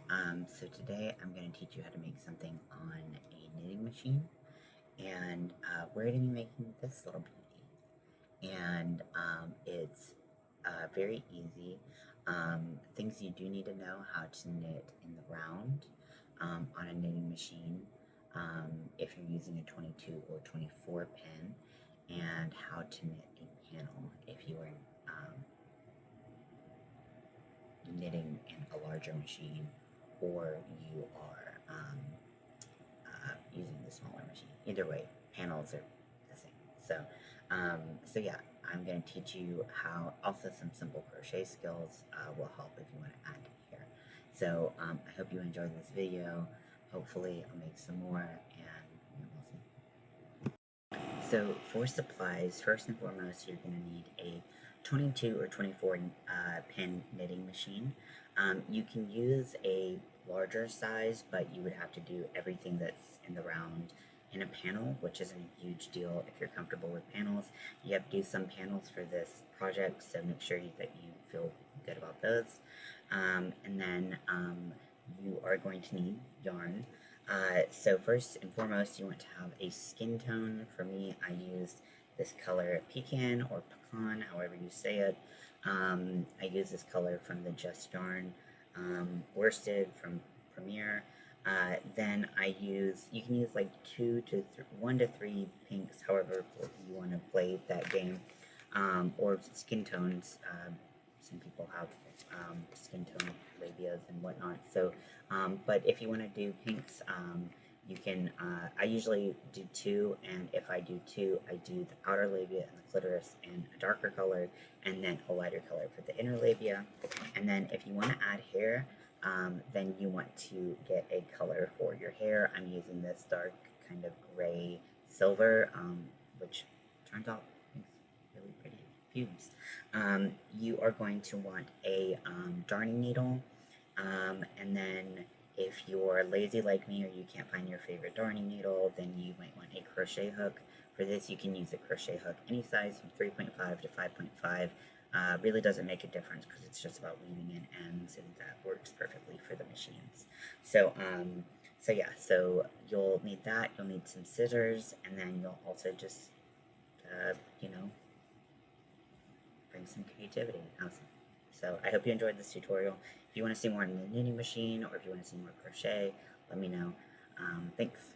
So today I'm going to teach you how to make something on a knitting machine, and we're going to be making this little beauty. And it's very easy. Things you do need to know: how to knit in the round on a knitting machine, if you're using a 22 or 24 pin, and how to knit a panel if you are knitting in a larger machine, or you are using the smaller machine. Either way, panels are the same. So yeah, I'm going to teach you how. Also, some simple crochet skills will help if you want to add here. So I hope you enjoyed this video. Hopefully, I'll make some more, and we'll see. So for supplies, first and foremost, you're going to need a 22 or 24 pin knitting machine. You can use a larger size, but you would have to do everything that's in the round in a panel, which isn't a huge deal if you're comfortable with panels. You have to do some panels for this project, so make sure that you feel good about those. And then you are going to need yarn. So first and foremost, you want to have a skin tone. For me, I used this color pecan or pecan, however you say it. I use this color from the Just Yarn worsted from Premier. Then you can use like 1 to 3 pinks, however you want to play that game, or skin tones. Some people have skin tone labias and whatnot. So, but if you want to do pinks, you can. I usually do 2, and if I do 2, I do the outer labia and the clitoris in a darker color, and then a lighter color for the inner labia. And then if you want to add hair, then you want to get a color for your hair. I'm using this dark kind of gray silver, which turns out makes really pretty pubes. You are going to want a darning needle, and then if you're lazy like me or you can't find your favorite darning needle, then you might want a crochet hook. For this, you can use a crochet hook any size from 3.5 to 5.5. Really doesn't make a difference because it's just about weaving in ends, and that works perfectly for the machines. So yeah, so you'll need that. You'll need some scissors, and then you'll also just bring some creativity. Awesome. So I hope you enjoyed this tutorial. If you want to see more on the knitting machine, or if you want to see more crochet, let me know. Thanks.